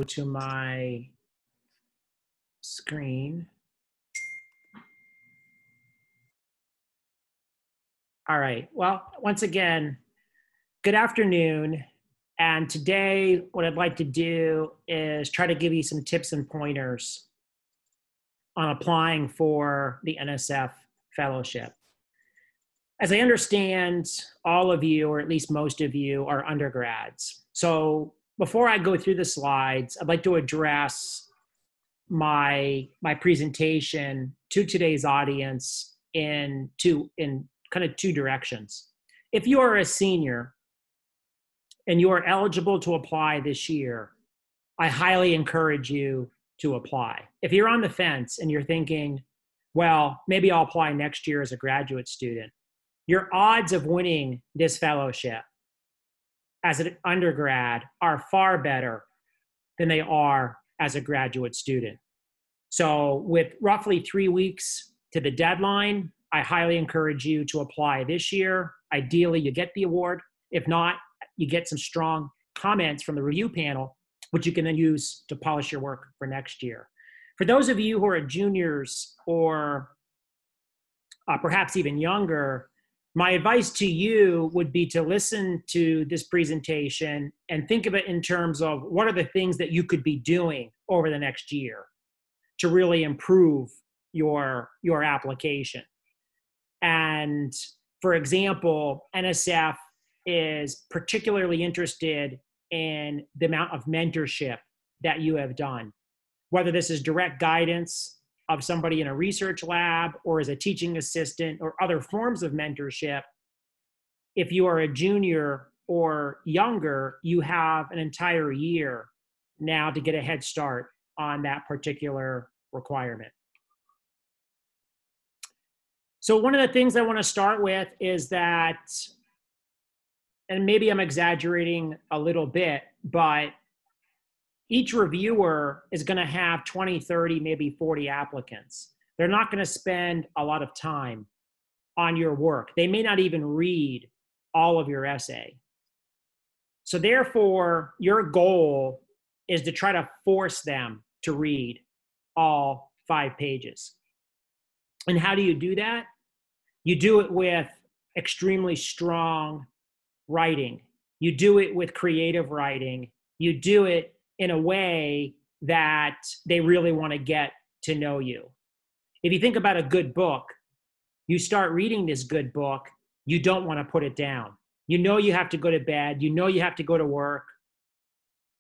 to my screen. All right. Well, once again, good afternoon. And today, what I'd like to do is try to give you some tips and pointers on applying for the NSF fellowship. As I understand, all of you, or at least most of you, are undergrads. So before I go through the slides, I'd like to address my presentation to today's audience in kind of two directions. If you are a senior and you are eligible to apply this year, I highly encourage you to apply. If you're on the fence and you're thinking, well, maybe I'll apply next year as a graduate student, your odds of winning this fellowship as an undergrad are far better than they are as a graduate student. So with roughly 3 weeks to the deadline, I highly encourage you to apply this year. Ideally, you get the award. If not, you get some strong comments from the review panel, which you can then use to polish your work for next year. For those of you who are juniors or perhaps even younger, my advice to you would be to listen to this presentation and think of it in terms of what are the things that you could be doing over the next year to really improve your application. And for example, NSF is particularly interested in the amount of mentorship that you have done, whether this is direct guidance of somebody in a research lab or as a teaching assistant or other forms of mentorship. If you are a junior or younger, you have an entire year now to get a head start on that particular requirement. So one of the things I want to start with is that, and maybe I'm exaggerating a little bit, but each reviewer is going to have 20, 30, maybe 40 applicants. They're not going to spend a lot of time on your work. They may not even read all of your essay. So therefore, your goal is to try to force them to read all 5 pages. And how do you do that? You do it with extremely strong writing. You do it with creative writing. You do it in a way that they really want to get to know you. If you think about a good book, you start reading this good book, you don't want to put it down. You know you have to go to bed. You know you have to go to work.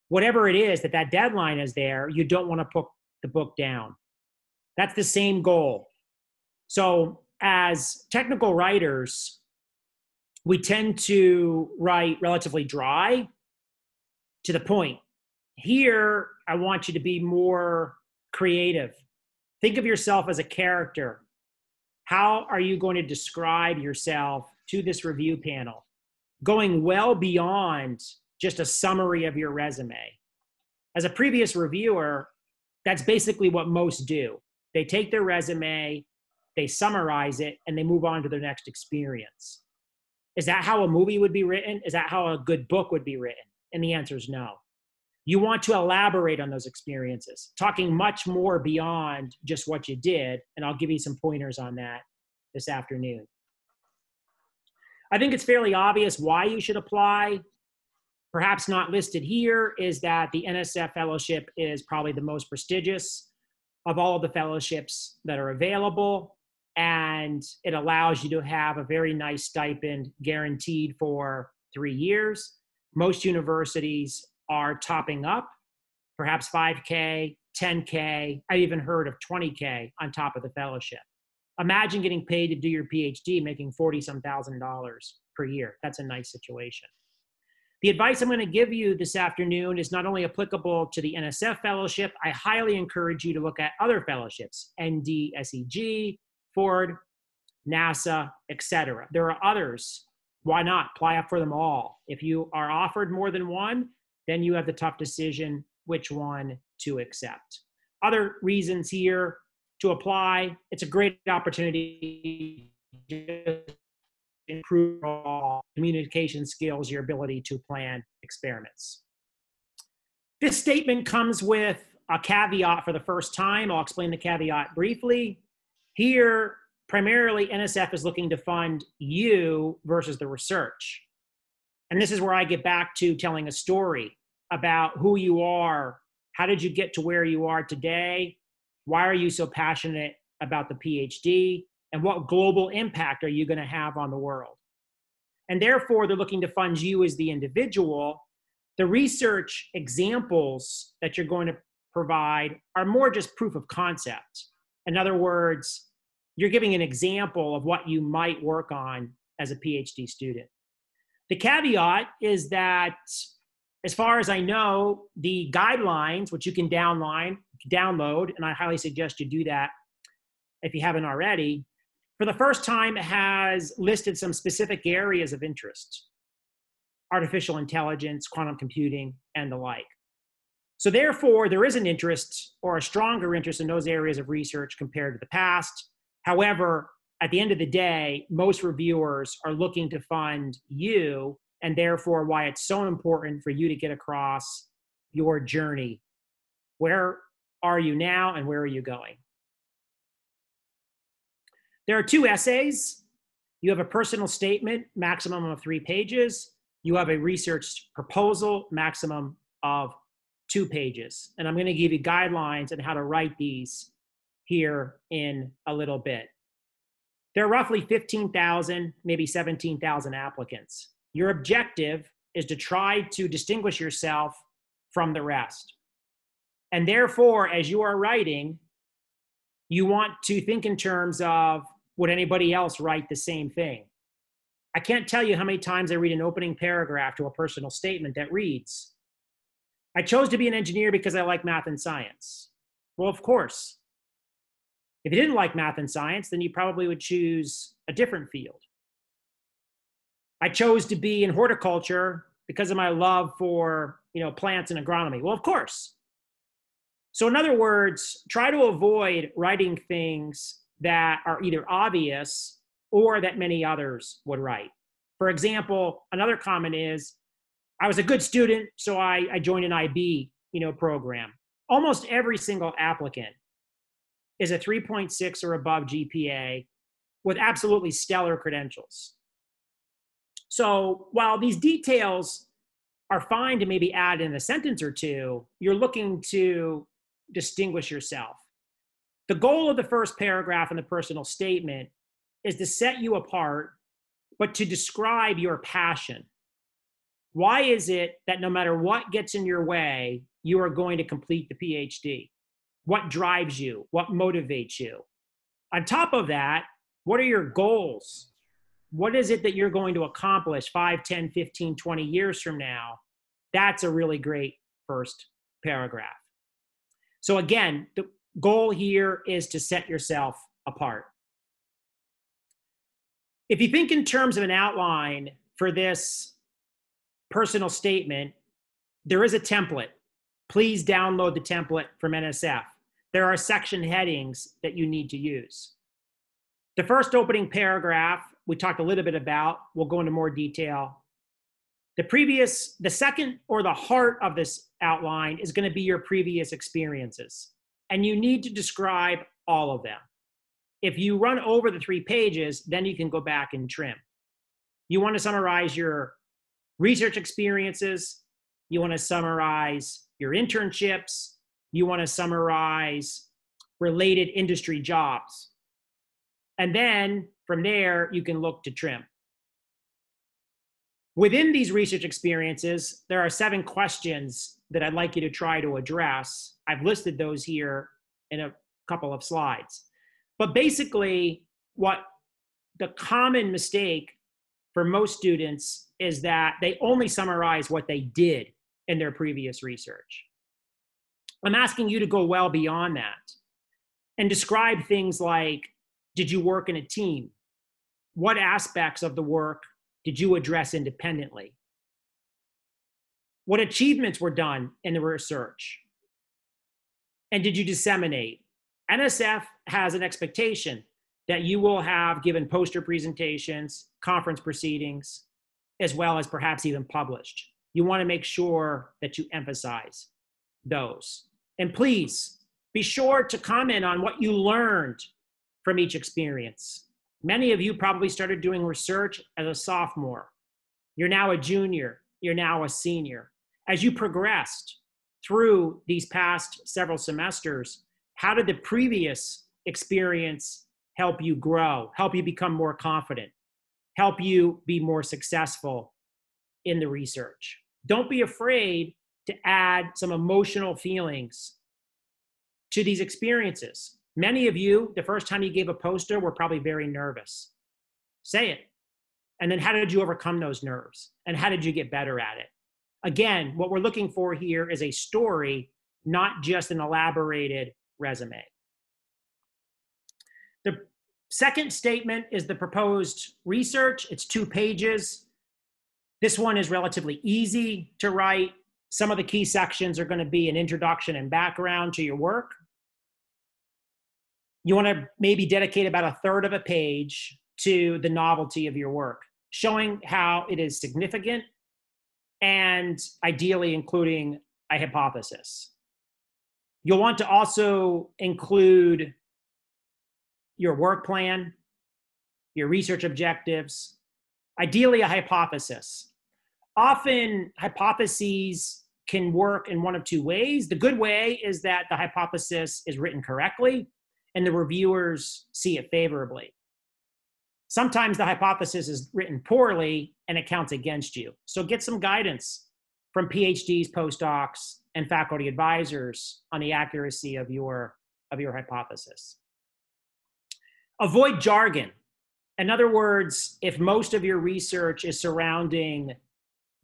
Whatever it is that deadline is there, you don't want to put the book down. That's the same goal. So as technical writers, we tend to write relatively dry, to the point. Here, I want you to be more creative. Think of yourself as a character. How are you going to describe yourself to this review panel? Going well beyond just a summary of your resume. As a previous reviewer, that's basically what most do. They take their resume, they summarize it, and they move on to their next experience. Is that how a movie would be written? Is that how a good book would be written? And the answer is no. You want to elaborate on those experiences, talking much more beyond just what you did, and I'll give you some pointers on that this afternoon. I think it's fairly obvious why you should apply. Perhaps not listed here is that the NSF Fellowship is probably the most prestigious of all of the fellowships that are available, and it allows you to have a very nice stipend guaranteed for 3 years. Most universities are topping up, perhaps $5K, $10K. I've even heard of $20K on top of the fellowship. Imagine getting paid to do your PhD, making $40-some thousand per year. That's a nice situation. The advice I'm going to give you this afternoon is not only applicable to the NSF Fellowship, I highly encourage you to look at other fellowships, ND, SEG, Ford, NASA, etc. There are others. Why not? Apply up for them all. If you are offered more than one, then you have the tough decision which one to accept. Other reasons here to apply, it's a great opportunity to improve your communication skills, your ability to plan experiments. This statement comes with a caveat for the first time. I'll explain the caveat briefly. Here, primarily, NSF is looking to fund you versus the research. And this is where I get back to telling a story about who you are. How did you get to where you are today? Why are you so passionate about the PhD? And what global impact are you going to have on the world? And therefore, they're looking to fund you as the individual. The research examples that you're going to provide are more just proof of concept. In other words, you're giving an example of what you might work on as a PhD student. The caveat is that, as far as I know, the guidelines, which you can download, and I highly suggest you do that if you haven't already, for the first time has listed some specific areas of interest: artificial intelligence, quantum computing, and the like. So therefore, there is an interest, or a stronger interest, in those areas of research compared to the past. However, at the end of the day, most reviewers are looking to fund you, and therefore why it's so important for you to get across your journey. Where are you now and where are you going? There are 2 essays. You have a personal statement, maximum of 3 pages. You have a research proposal, maximum of 2 pages. And I'm going to give you guidelines on how to write these here in a little bit. There are roughly 15,000, maybe 17,000 applicants. Your objective is to try to distinguish yourself from the rest. And therefore, as you are writing, you want to think in terms of, would anybody else write the same thing? I can't tell you how many times I read an opening paragraph to a personal statement that reads, I chose to be an engineer because I like math and science. Well, of course. If you didn't like math and science, then you probably would choose a different field. I chose to be in horticulture because of my love for, plants and agronomy. Well, of course. So in other words, try to avoid writing things that are either obvious or that many others would write. For example, another comment is, I was a good student, so I joined an IB, program. Almost every single applicant is a 3.6 or above GPA with absolutely stellar credentials. So while these details are fine to maybe add in a sentence or two, you're looking to distinguish yourself. The goal of the first paragraph in the personal statement is to set you apart, but to describe your passion. Why is it that no matter what gets in your way, you are going to complete the PhD? What drives you? What motivates you? On top of that, what are your goals? What is it that you're going to accomplish 5, 10, 15, 20 years from now? That's a really great first paragraph. So again, the goal here is to set yourself apart. If you think in terms of an outline for this personal statement, there is a template. Please download the template from NSF. There are section headings that you need to use. The first opening paragraph, we talked a little bit about. We'll go into more detail. The second, or the heart of this outline, is going to be your previous experiences. And you need to describe all of them. If you run over the 3 pages, then you can go back and trim. You want to summarize your research experiences. You want to summarize your internships. You want to summarize related industry jobs. And then from there, you can look to trim. Within these research experiences, there are 7 questions that I'd like you to try to address. I've listed those here in a couple of slides. But basically, what the common mistake for most students is that they only summarize what they did in their previous research. I'm asking you to go well beyond that and describe things like, did you work in a team? What aspects of the work did you address independently? What achievements were done in the research? And did you disseminate? NSF has an expectation that you will have given poster presentations, conference proceedings, as well as perhaps even published. You want to make sure that you emphasize those. And please be sure to comment on what you learned from each experience. Many of you probably started doing research as a sophomore. You're now a junior. You're now a senior. As you progressed through these past several semesters, how did the previous experience help you grow, help you become more confident, help you be more successful in the research? Don't be afraid to add some emotional feelings to these experiences. Many of you, the first time you gave a poster, were probably very nervous. Say it. And then how did you overcome those nerves? And how did you get better at it? Again, what we're looking for here is a story, not just an elaborated resume. The second statement is the proposed research. It's 2 pages. This one is relatively easy to write. Some of the key sections are going to be an introduction and background to your work. You want to maybe dedicate about 1/3 of a page to the novelty of your work, showing how it is significant and ideally including a hypothesis. You'll want to also include your work plan, your research objectives, ideally a hypothesis. Often hypotheses can work in one of 2 ways. The good way is that the hypothesis is written correctly and the reviewers see it favorably. Sometimes the hypothesis is written poorly and it counts against you. So get some guidance from PhDs, postdocs, and faculty advisors on the accuracy of your hypothesis. Avoid jargon. In other words, if most of your research is surrounding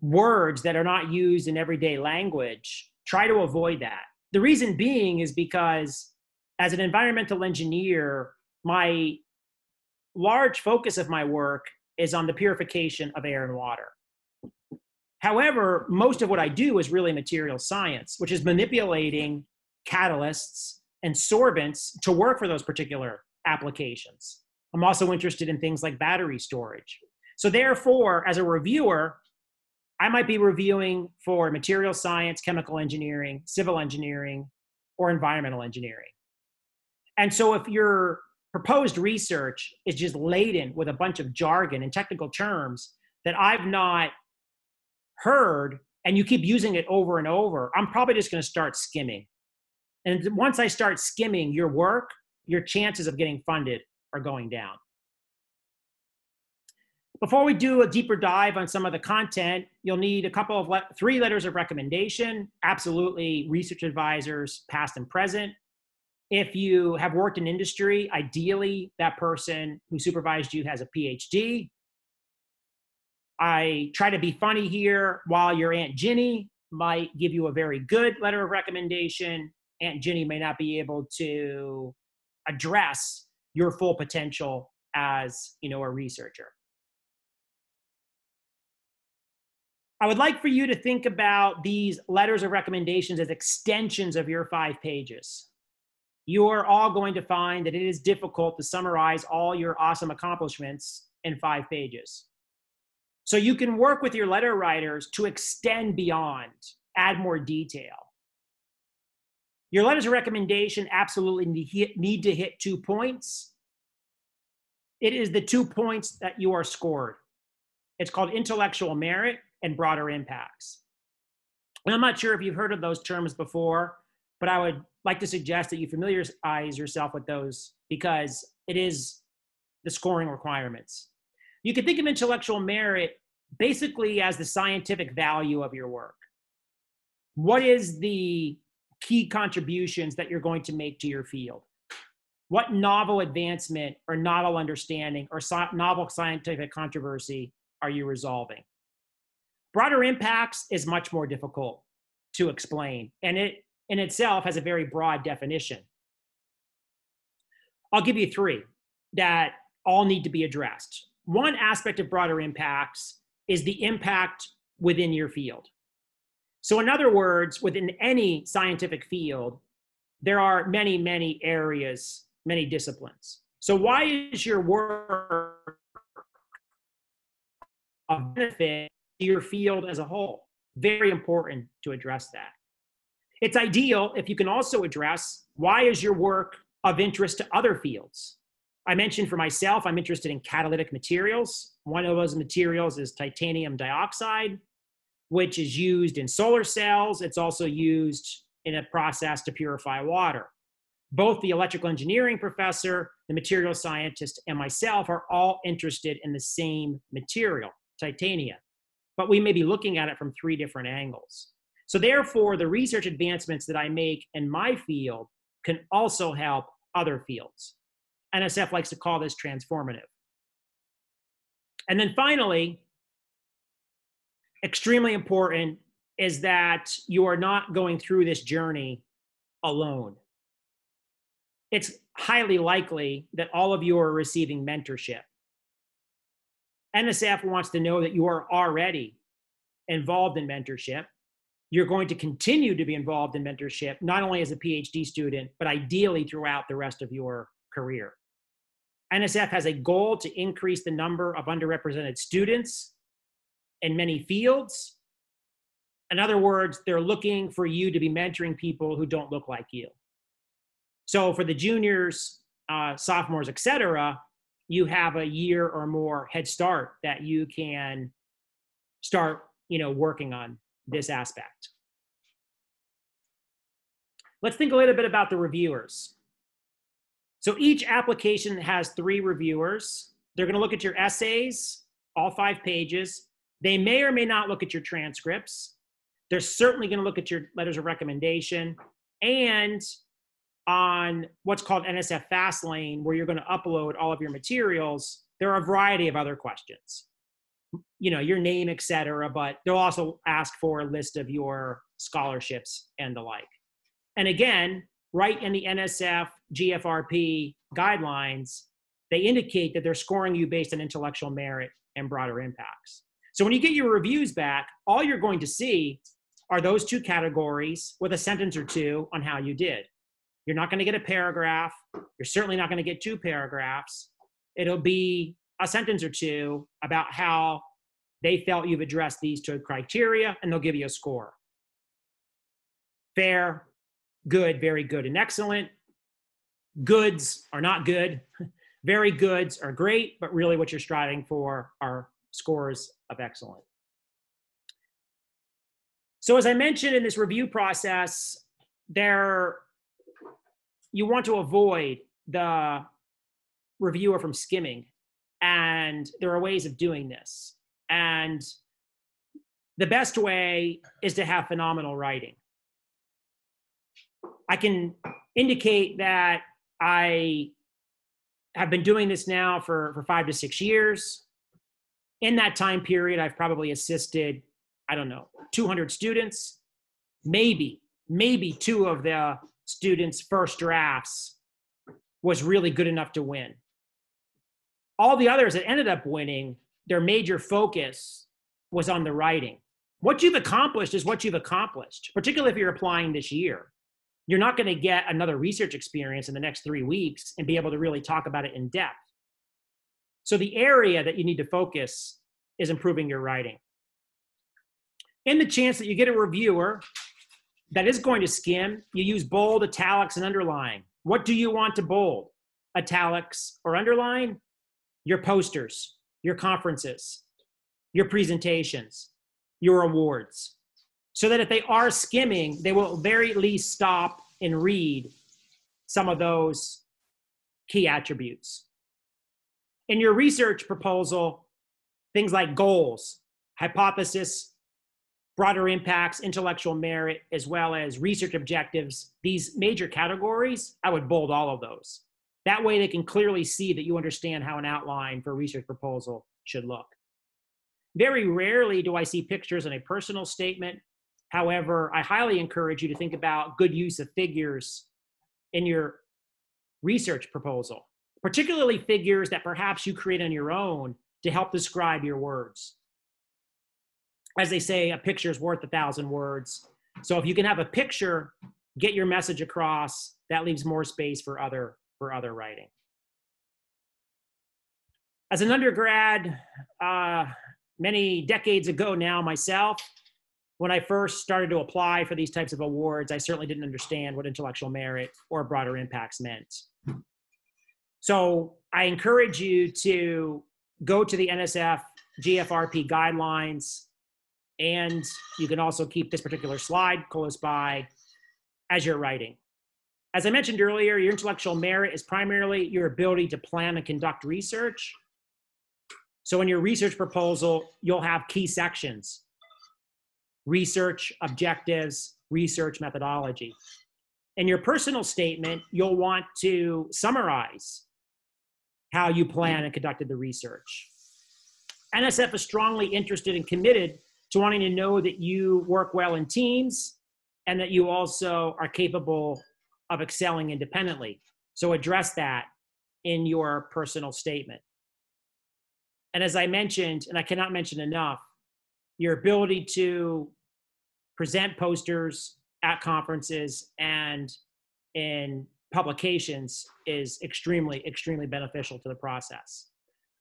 words that are not used in everyday language, try to avoid that. The reason being is because as an environmental engineer, my large focus of my work is on the purification of air and water. However, most of what I do is really material science, which is manipulating catalysts and sorbents to work for those particular applications. I'm also interested in things like battery storage. So therefore, as a reviewer, I might be reviewing for material science, chemical engineering, civil engineering, or environmental engineering. And so if your proposed research is just laden with a bunch of jargon and technical terms that I've not heard, and you keep using it over and over, I'm probably just going to start skimming. And once I start skimming your work, your chances of getting funded are going down. Before we do a deeper dive on some of the content, you'll need a couple of 3 letters of recommendation, absolutely research advisors, past and present. If you have worked in industry, ideally that person who supervised you has a PhD. I try to be funny here. While your Aunt Ginny might give you a very good letter of recommendation, Aunt Ginny may not be able to address your full potential as, a researcher. I would like for you to think about these letters of recommendations as extensions of your 5 pages. You are all going to find that it is difficult to summarize all your awesome accomplishments in 5 pages. So you can work with your letter writers to extend beyond, add more detail. Your letters of recommendation absolutely need to hit 2 points. It is the 2 points that you are scored. It's called intellectual merit and broader impacts. And I'm not sure if you've heard of those terms before, but I would like to suggest that you familiarize yourself with those because it is the scoring requirements. You can think of intellectual merit basically as the scientific value of your work. What is the key contributions that you're going to make to your field? What novel advancement or novel understanding or novel scientific controversy are you resolving? Broader impacts is much more difficult to explain, and it in itself has a very broad definition. I'll give you 3 that all need to be addressed. One aspect of broader impacts is the impact within your field. So in other words, within any scientific field, there are many, many areas, many disciplines. So why is your work of benefit to your field as a whole? Very important to address that. It's ideal if you can also address why is your work of interest to other fields. I mentioned for myself, I'm interested in catalytic materials. One of those materials is titanium dioxide, which is used in solar cells. It's also used in a process to purify water. Both the electrical engineering professor, the material scientist, and myself are all interested in the same material, titanium, but we may be looking at it from 3 different angles. So therefore, the research advancements that I make in my field can also help other fields. NSF likes to call this transformative. And then finally, extremely important is that you are not going through this journey alone. It's highly likely that all of you are receiving mentorship. NSF wants to know that you are already involved in mentorship. You're going to continue to be involved in mentorship, not only as a PhD student, but ideally throughout the rest of your career. NSF has a goal to increase the number of underrepresented students in many fields. In other words, they're looking for you to be mentoring people who don't look like you. So for the juniors, sophomores, et cetera, you have a year or more head start that you can start, working on this aspect. Let's think a little bit about the reviewers. So each application has 3 reviewers. They're going to look at your essays, all 5 pages. They may or may not look at your transcripts. They're certainly going to look at your letters of recommendation and on what's called NSF Fastlane, where you're going to upload all of your materials. There are a variety of other questions, your name, et cetera, but they'll also ask for a list of your scholarships and the like. And again, right in the NSF GFRP guidelines, they indicate that they're scoring you based on intellectual merit and broader impacts. So when you get your reviews back, all you're going to see are those 2 categories with a sentence or 2 on how you did. You're not going to get a paragraph. You're certainly not going to get 2 paragraphs. It'll be a sentence or 2 about how they felt you've addressed these 2 criteria, and they'll give you a score. Fair, good, very good, and excellent. Goods are not good. Very goods are great, but really what you're striving for are scores of excellent. So as I mentioned in this review process, you want to avoid the reviewer from skimming, and there are ways of doing this. And the best way is to have phenomenal writing. I can indicate that I have been doing this now for 5 to 6 years. In that time period, I've probably assisted, 200 students. Maybe 2 of the students' first drafts was really good enough to win. All the others that ended up winning, their major focus was on the writing. What you've accomplished is what you've accomplished, particularly if you're applying this year. You're not going to get another research experience in the next 3 weeks and be able to really talk about it in depth. So the area that you need to focus is improving your writing. In the chance that you get a reviewer that is going to skim, you use bold, italics, and underline. What do you want to bold, italics, or underline? Your posters, your conferences, your presentations, your awards. So that if they are skimming, they will very least stop and read some of those key attributes. In your research proposal, things like goals, hypothesis, broader impacts, intellectual merit, as well as research objectives, these major categories, I would bold all of those. That way they can clearly see that you understand how an outline for a research proposal should look. Very rarely do I see pictures in a personal statement. However, I highly encourage you to think about good use of figures in your research proposal, particularly figures that perhaps you create on your own to help describe your words. As they say, a picture is worth 1,000 words. So if you can have a picture, get your message across, that leaves more space for other writing. As an undergrad, many decades ago now myself, when I first started to apply for these types of awards, I certainly didn't understand what intellectual merit or broader impacts meant. So I encourage you to go to the NSF GFRP guidelines, and you can also keep this particular slide close by as you're writing. As I mentioned earlier, your intellectual merit is primarily your ability to plan and conduct research. So in your research proposal, you'll have key sections: research objectives, research methodology. In your personal statement, you'll want to summarize how you plan and conducted the research. NSF is strongly interested and committed to wanting to know that you work well in teams and that you also are capable of excelling independently. So address that in your personal statement. And as I mentioned, and I cannot mention enough, your ability to present posters at conferences and in publications is extremely, extremely beneficial to the process.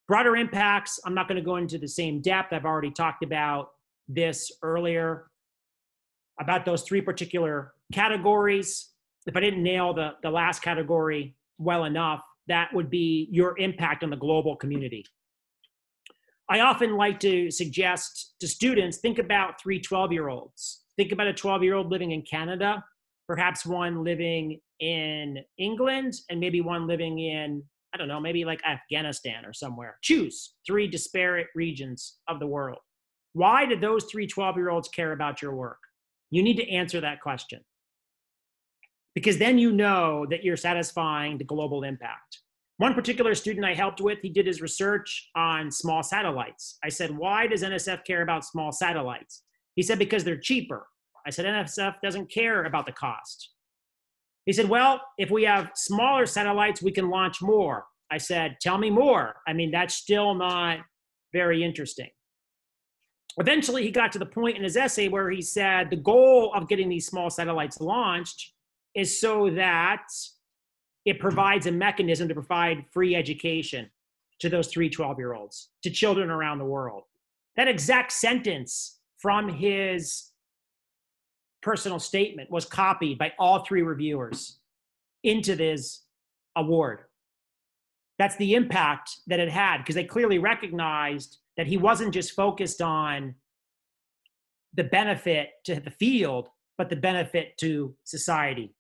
Broader impacts, I'm not going to go into the same depth. I've already talked about this earlier, about those three particular categories. If I didn't nail the last category well enough, that would be your impact on the global community. I often like to suggest to students, think about 3 12-year-olds. Think about a 12-year-old living in Canada, perhaps one living in England, and maybe one living in, I don't know, maybe like Afghanistan or somewhere. Choose 3 disparate regions of the world. Why did those 3 12-year-olds care about your work? You need to answer that question, because then you know that you're satisfying the global impact. One particular student I helped with, he did his research on small satellites. I said, why does NSF care about small satellites? He said, because they're cheaper. I said, NSF doesn't care about the cost. He said, well, if we have smaller satellites, we can launch more. I said, tell me more. I mean, that's still not very interesting. Eventually, he got to the point in his essay where he said the goal of getting these small satellites launched is so that it provides a mechanism to provide free education to those 3 12-year-olds, to children around the world. That exact sentence from his personal statement was copied by all 3 reviewers into this award. That's the impact that it had, because they clearly recognized that he wasn't just focused on the benefit to the field, but the benefit to society.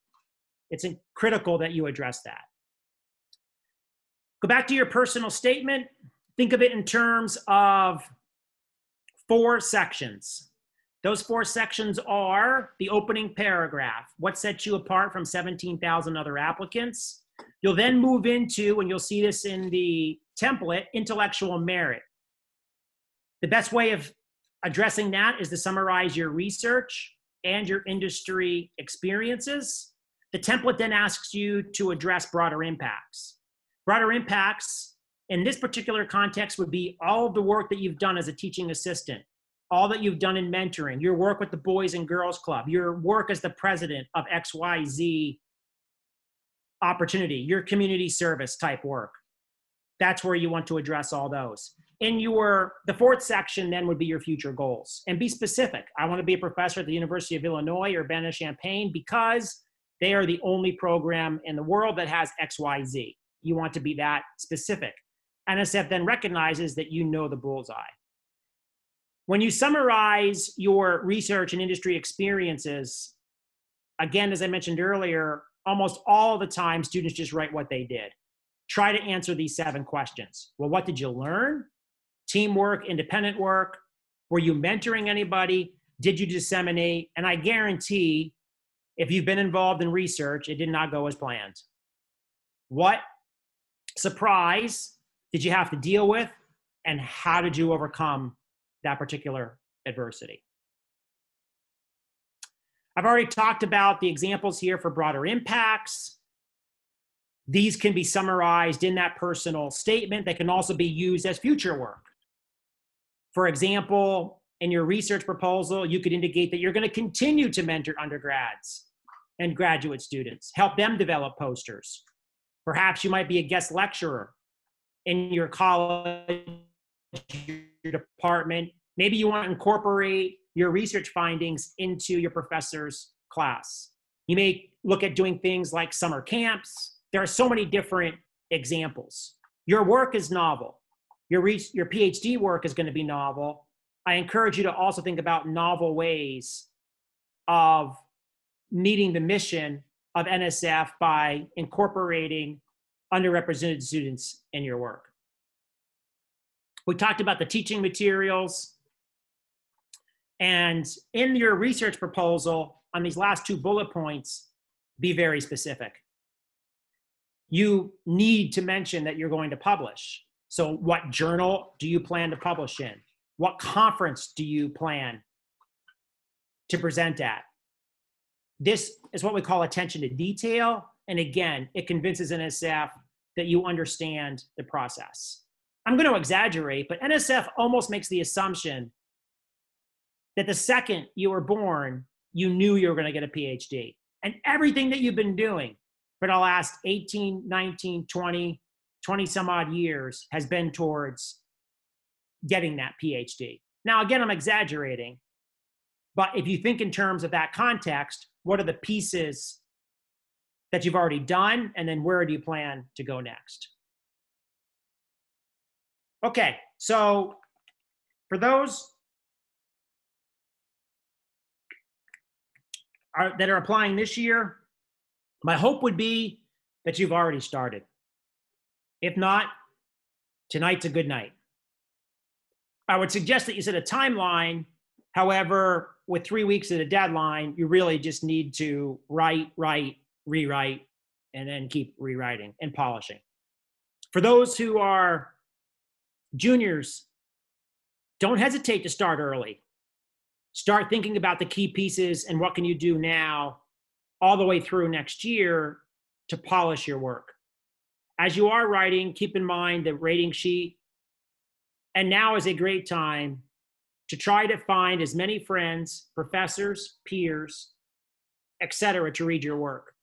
It's critical that you address that. Go back to your personal statement. Think of it in terms of 4 sections. Those 4 sections are the opening paragraph, what sets you apart from 17,000 other applicants. You'll then move into, and you'll see this in the template, intellectual merit. The best way of addressing that is to summarize your research and your industry experiences. The template then asks you to address broader impacts. Broader impacts in this particular context would be all of the work that you've done as a teaching assistant, all that you've done in mentoring, your work with the Boys and Girls Club, your work as the president of XYZ opportunity, your community service type work. That's where you want to address all those. The 4th section then would be your future goals. And be specific. I want to be a professor at the University of Illinois or Urbana-Champaign because they are the only program in the world that has XYZ. You want to be that specific. NSF then recognizes that you know the bullseye. When you summarize your research and industry experiences, again, as I mentioned earlier, almost all the time, students just write what they did. Try to answer these 7 questions. Well, what did you learn? Teamwork, independent work? Were you mentoring anybody? Did you disseminate? And I guarantee, if you've been involved in research, it did not go as planned. What surprise did you have to deal with, and how did you overcome that particular adversity? I've already talked about the examples here for broader impacts. These can be summarized in that personal statement. They can also be used as future work. For example, in your research proposal, you could indicate that you're going to continue to mentor undergrads and graduate students, help them develop posters. Perhaps you might be a guest lecturer in your college, your department. Maybe you want to incorporate your research findings into your professor's class. You may look at doing things like summer camps. There are so many different examples. Your work is novel. Your PhD work is going to be novel. I encourage you to also think about novel ways of meeting the mission of NSF by incorporating underrepresented students in your work. We talked about the teaching materials. And in your research proposal, on these last 2 bullet points, be very specific. You need to mention that you're going to publish. So what journal do you plan to publish in? What conference do you plan to present at? This is what we call attention to detail. And again, it convinces NSF that you understand the process. I'm going to exaggerate, but NSF almost makes the assumption that the second you were born, you knew you were going to get a PhD. And everything that you've been doing for the last 18, 19, 20 some odd years has been towards getting that PhD. Now, again, I'm exaggerating, but if you think in terms of that context, what are the pieces that you've already done? And then where do you plan to go next? Okay, so for those that are applying this year, my hope would be that you've already started. If not, tonight's a good night. I would suggest that you set a timeline. However, with 3 weeks at a deadline, you really just need to write, rewrite, and then keep rewriting and polishing. For those who are juniors, don't hesitate to start early. Start thinking about the key pieces and what can you do now all the way through next year to polish your work. As you are writing, keep in mind the rating sheet. And now is a great time to try to find as many friends, professors, peers, etc., to read your work.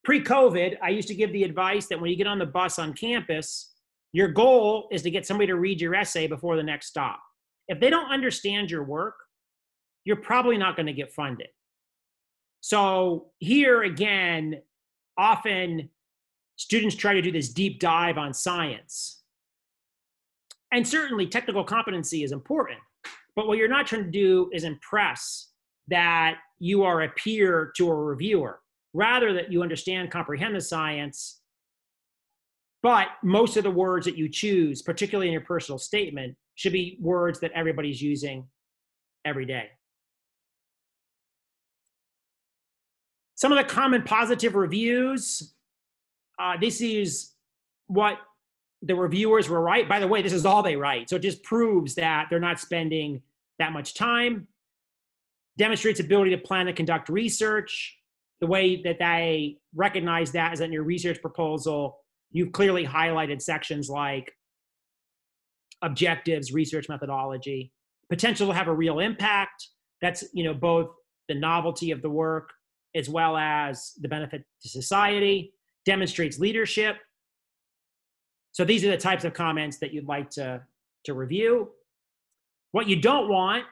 Pre-COVID, I used to give the advice that when you get on the bus on campus, your goal is to get somebody to read your essay before the next stop. If they don't understand your work, you're probably not going to get funded. So here again, often students try to do this deep dive on science. And certainly technical competency is important, but what you're not trying to do is impress that you are a peer to a reviewer, rather that you understand, comprehend the science. But most of the words that you choose, particularly in your personal statement, should be words that everybody's using every day. Some of the common positive reviews, this is what the reviewers were right. By the way, this is all they write. So it just proves that they're not spending that much time. Demonstrates ability to plan and conduct research. The way that they recognize that is that in your research proposal, you've clearly highlighted sections like objectives, research methodology, potential to have a real impact. That's, both the novelty of the work as well as the benefit to society. Demonstrates leadership. So these are the types of comments that you'd like to review. What you don't want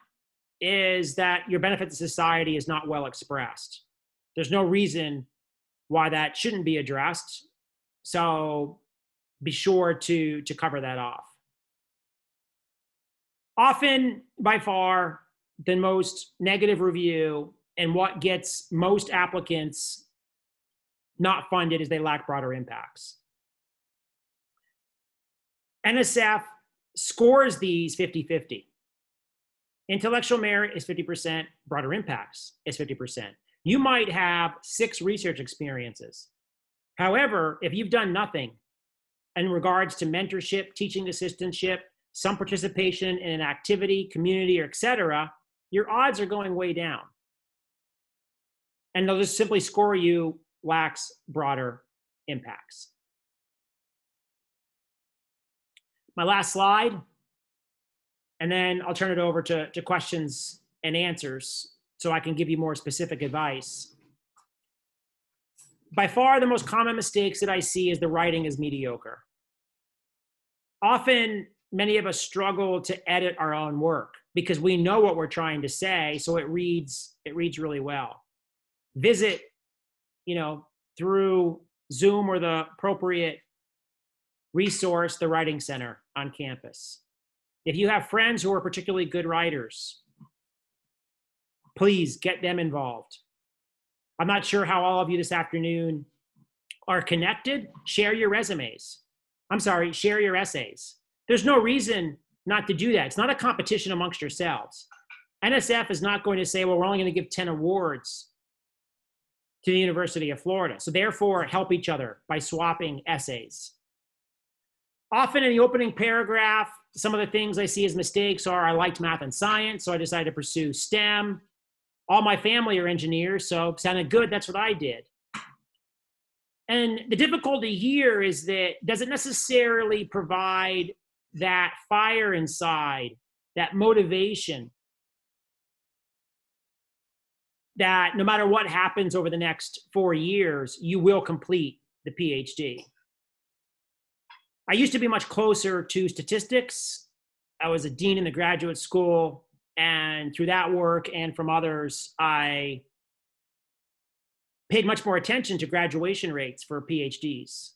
is that your benefit to society is not well expressed. There's no reason why that shouldn't be addressed. So be sure to cover that off. Often, by far, the most negative review and what gets most applicants not funded is they lack broader impacts. NSF scores these 50-50. Intellectual merit is 50%, broader impacts is 50%. You might have 6 research experiences. However, if you've done nothing in regards to mentorship, teaching assistantship, some participation in an activity, community, or et cetera, your odds are going way down. And they'll just simply score you lacks broader impacts. My last slide, and then I'll turn it over to questions and answers so I can give you more specific advice. By far, the most common mistakes that I see is the writing is mediocre. Often, many of us struggle to edit our own work. because we know what we're trying to say, so it reads really well. Visit, through Zoom or the appropriate resource, the Writing Center on campus. If you have friends who are particularly good writers, please get them involved. I'm not sure how all of you this afternoon are connected. Share your resumes. Share your essays. There's no reason not to do that. It's not a competition amongst yourselves. NSF is not going to say, well, we're only going to give 10 awards to the University of Florida. So therefore, help each other by swapping essays. Often in the opening paragraph, some of the things I see as mistakes are, I liked math and science, so I decided to pursue STEM. All my family are engineers, so it sounded good, that's what I did. And the difficulty here is that it doesn't necessarily provide that fire inside, that motivation, that no matter what happens over the next 4 years, you will complete the PhD. I used to be much closer to statistics. I was a dean in the graduate school, and through that work and from others, I paid much more attention to graduation rates for PhDs.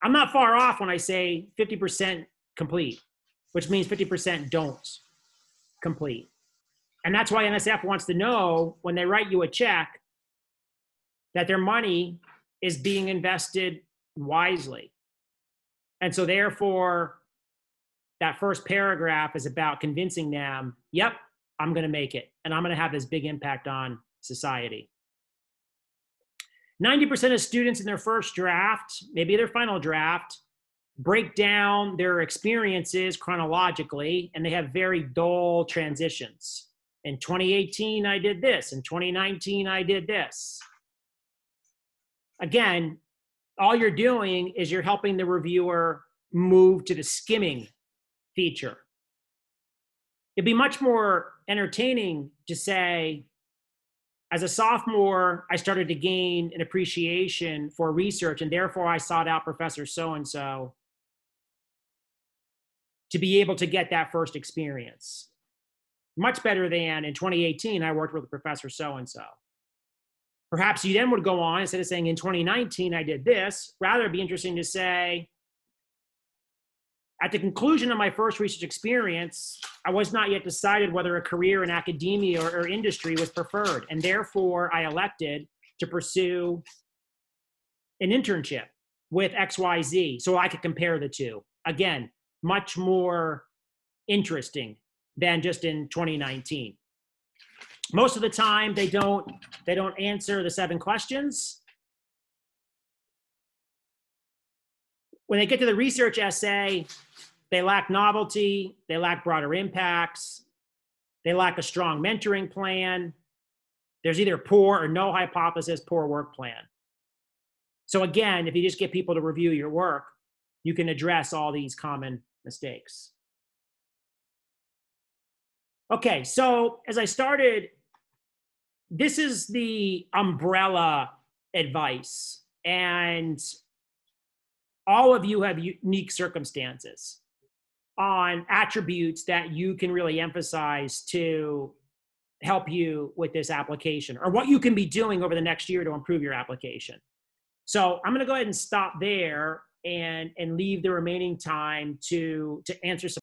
I'm not far off when I say 50% complete, which means 50% don't complete. And that's why NSF wants to know when they write you a check that their money is being invested wisely. And so therefore, that first paragraph is about convincing them, yep, I'm going to make it. And I'm going to have this big impact on society. 90% of students in their first draft, maybe their final draft, break down their experiences chronologically, and they have very dull transitions. In 2018, I did this. In 2019, I did this. Again, all you're doing is you're helping the reviewer move to the skimming feature. It'd be much more entertaining to say, as a sophomore, I started to gain an appreciation for research, and therefore I sought out Professor so-and-so to be able to get that first experience. Much better than in 2018, I worked with Professor so-and-so. Perhaps you then would go on, instead of saying in 2019, I did this, rather it'd be interesting to say, at the conclusion of my first research experience, I was not yet decided whether a career in academia or industry was preferred. And therefore, I elected to pursue an internship with XYZ so I could compare the two. Again, much more interesting than just in 2019. Most of the time, they don't answer the 7 questions. When they get to the research essay, they lack novelty, they lack broader impacts, they lack a strong mentoring plan. There's either poor or no hypothesis, poor work plan. So again, if you just get people to review your work, you can address all these common mistakes. Okay, so as I started, this is the umbrella advice, and all of you have unique circumstances on attributes that you can really emphasize to help you with this application, or what you can be doing over the next year to improve your application. So I'm going to go ahead and stop there and leave the remaining time to answer some